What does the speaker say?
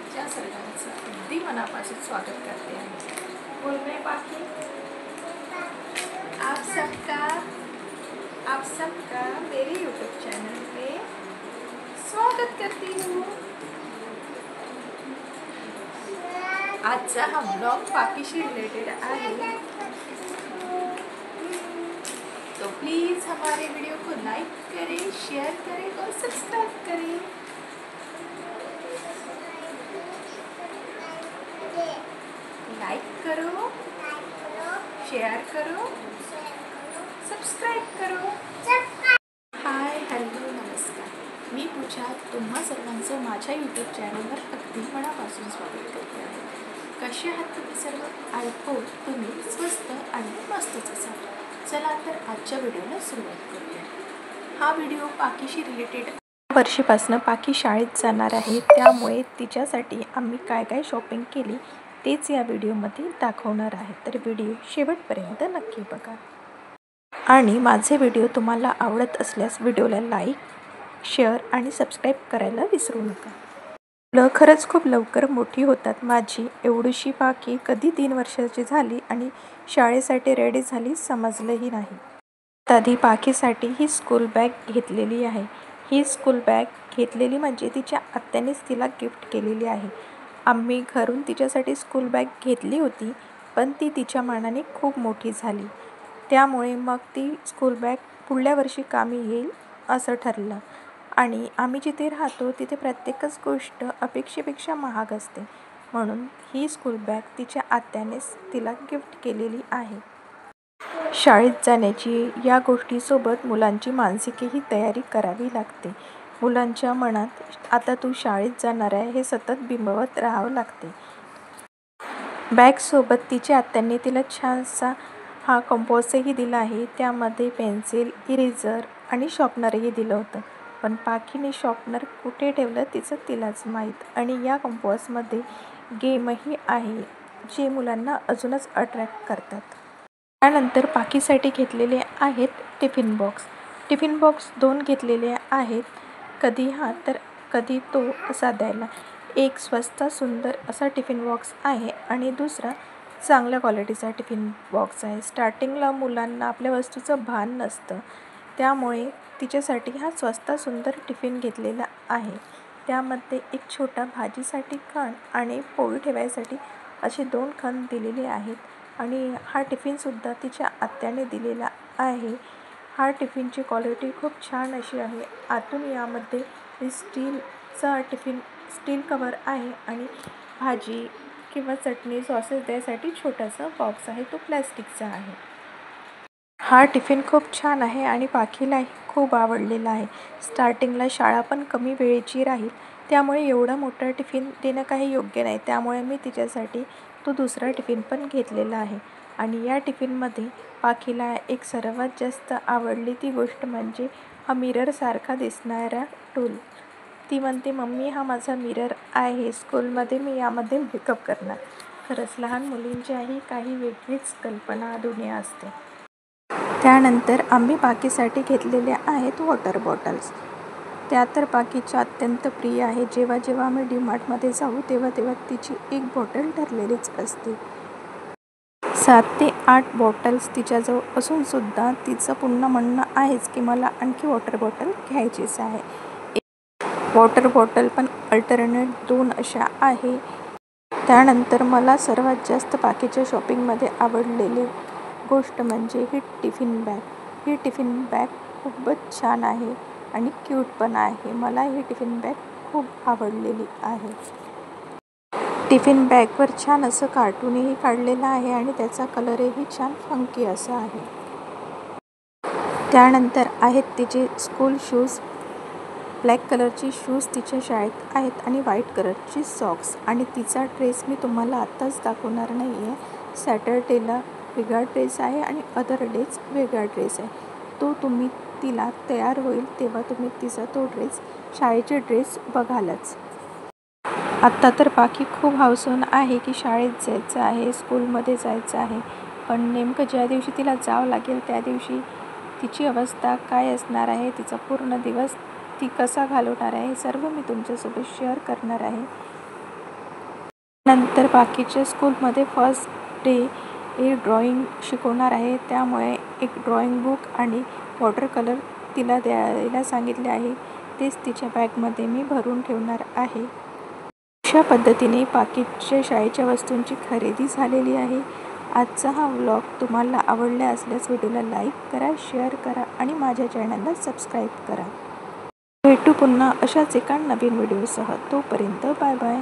तुमच्या सर्वांचं अगदी मनापासून स्वागत करते आहे। बोल रहे बाकी आप सबका मेरे यूट्यूब चैनल पे स्वागत करती हूँ। आजचा हा ब्लॉग पाकीशी रिलेटेड आहे, तो प्लीज़ हमारे वीडियो को लाइक करें, शेयर करें और सब्सक्राइब करें। लाइक करो, शेयर करो, सबस्क्राईब करो। हाय, हॅलो, नमस्कार। मी पूजा तुम्हा सर्वांचं माझ्या यूट्यूब चॅनलवर अगदी मनापासून स्वागत करते आहे। कसे आहात तुम्ही सर्व? आय होप तुम्ही स्वस्त आणि मस्तच असाल। चला तर आजच्या व्हिडिओला सुरुवात करूया। हा व्हिडिओ पाकीशी रिलेटेड वर्षीपासून पाकी शाळेत जाणार आहे, त्यामुळे तिच्यासाठी आम्ही काय काय शॉपिंग केली तेच या व्हिडिओमध्ये दाखवणार आहे। तर व्हिडिओ शेवटपर्यंत नक्की बघा आणि माझे व्हिडिओ तुम्हाला आवडत असल्यास व्हिडिओला लाईक, शेअर आणि सबस्क्राईब करायला विसरू नका। मुलं खरंच खूप लवकर मोठी होतात। माझी एवढीशी पाकी कधी 3 वर्षाची झाली आणि शाळेसाठी रेडी झाली समजलंही नाही। आधी पाकीसाठी ही स्कूल बॅग घेतलेली आहे। ही स्कूल बॅग घेतलेली म्हणजे तिच्या आत्यानेच तिला गिफ्ट केलेली आहे। आम्ही घरून तिच्यासाठी स्कूल बॅग घेतली होती, पण ती तिच्या मानाने खूप मोठी झाली, त्यामुळे मग ती स्कूल बॅग पुढल्या वर्षी कामी येईल असं ठरलं। आणि आम्ही जिथे राहतो तिथे प्रत्येकच गोष्ट अपेक्षेपेक्षा महाग असते, म्हणून ही स्कूल बॅग तिच्या आत्यानेच तिला गिफ्ट केलेली आहे। शाळेत जाण्याची या गोष्टीसोबत मुलांची मानसिकही तयारी करावी लागते। मुलांच्या मनात आता तू शाळेत जाणार आहे हे सतत बिंबवत राहावं लागते। बॅगसोबत तिच्या आत्याने तिला छानसा हा कंपॉसही दिला आहे, त्यामध्ये पेन्सिल, इरेझर आणि शॉर्पनरही दिलं होतं। पण पाकीने शॉर्पनर कुठे ठेवलं तिचं तिलाच माहीत। आणि या कंपॉसमध्ये गेमही आहे, जे मुलांना अजूनच अट्रॅक्ट करतात। त्यानंतर पाकीसाठी घेतलेले आहेत टिफिन बॉक्स। टिफिन बॉक्स 2 घेतलेले आहेत, कधी हा तर कधी तो असा द्यायला। एक स्वस्त सुंदर असा टिफिन बॉक्स आहे आणि दुसरा चांगल्या क्वालिटीचा टिफिन बॉक्स आहे। स्टार्टिंगला मुलांना आपल्या वस्तूचं भान नसतं, त्यामुळे तिच्यासाठी हा स्वस्त सुंदर टिफिन घेतलेला आहे। त्यामध्ये एक छोटा भाजीसाठी खण आणि पोळी ठेवायसाठी असे 2 खण दिलेले आहेत। आणि हा टिफिनसुद्धा तिच्या आत्याने दिलेला आहे। हा टिफिनची क्वालिटी खूप छान अशी आहे। आतून यामध्ये स्टील कवर आहे आणि भाजी किंवा चटणी सॉसेस द्यायसाठी छोटासा बॉक्स आहे, तो प्लॅस्टिकचा आहे। हा टिफिन खूप छान आहे आणि पाकीलाही खूप आवडलेला आहे। स्टार्टिंगला शाळा पण कमी वेळेची राहील, त्यामुळे एवढा मोठा टिफिन देणं काही योग्य नाही, त्यामुळे मी तिच्यासाठी तो दुसरा टिफिन पण घेतलेला आहे। आणि या टिफिनमध्ये पाकीला एक सर्वात जास्त आवडली ती गोष्ट म्हणजे हा मिररसारखा दिसणारा टूल। ती म्हणते, मम्मी हा माझा मिरर आहे, स्कूलमध्ये मी यामध्ये मेकअप करणार। खरंच लहान मुलींच्याही काही वेगळीच कल्पना दुनिया असते। त्यानंतर आम्ही पाकीसाठी घेतलेल्या आहेत वॉटर बॉटल्स। त्या तर पाकीच्या अत्यंत प्रिय आहे। जेव्हा जेव्हा आम्ही डीमार्टमध्ये जाऊ तेव्हा तेव्हा तिची एक बॉटल ठरलेलीच असते। 7 ते 8 बॉटल्स तिच्याजवळ असून सुद्धा तिचं पुन्हा म्हणणं आहेच की मला आणखी वॉटर बॉटल घ्यायचीच आहे। वॉटर बॉटल पण अल्टरनेट 2 अशा आहे। त्यानंतर मला सर्वात जास्त पाकीच्या शॉपिंगमध्ये आवडलेली गोष्ट म्हणजे ही टिफिन बॅग। ही टिफिन बॅग खूपच छान आहे आणि क्यूट पण आहे। मला ही टिफिन बॅग खूप आवडलेली आहे। टिफिन बॅगवर छान असं कार्टूनही काढलेलं आहे आणि त्याचा कलरही छान फंकी असा आहे। त्यानंतर आहेत तिचे स्कूल शूज। ब्लॅक कलरची शूज तिच्या शाळेत आहेत आणि व्हाईट कलरची सॉक्स। आणि तिचा ड्रेस मी तुम्हाला आत्ताच दाखवणार नाही आहे। सॅटर्डेला वेगळा ड्रेस आहे आणि अदर डेज वेगळा ड्रेस आहे, तो तुम्ही तिला तयार होईल तेव्हा तुम्ही तिचा तो ड्रेस शाळेचे ड्रेस बघालच। आत्ता तर पाकी खूप हौसून आहे की शाळेत जायचं आहे, स्कूलमध्ये जायचं आहे, पण नेमकं ज्या दिवशी तिला जावं लागेल त्या दिवशी तिची अवस्था काय असणार आहे, तिचा पूर्ण दिवस ती कसा घालवणार आहे, हे सर्व मी तुमच्यासोबत शेअर करणार आहे। नंतर बाकीच्या स्कूलमध्ये फर्स्ट डे हे ड्रॉइंग शिकवणार आहे, त्यामुळे एक ड्रॉइंग बुक आणि वॉटर कलर तिला द्यायला सांगितले आहे. तेच तिच्या बॅगमध्ये मी भरून ठेवणार आहे. अशा पद्धतीने बाकीच्या शाळेच्या वस्तूंची खरेदी झालेली आहे. आजचा हा व्लॉग तुम्हाला आवडला असल्यास व्हिडिओला लाईक करा, शेअर करा आणि माझ्या चॅनलला सबस्क्राईब करा. भेटू पुन्हा अशाच एका नवीन व्हिडिओसह. तोपर्यंत बाय बाय.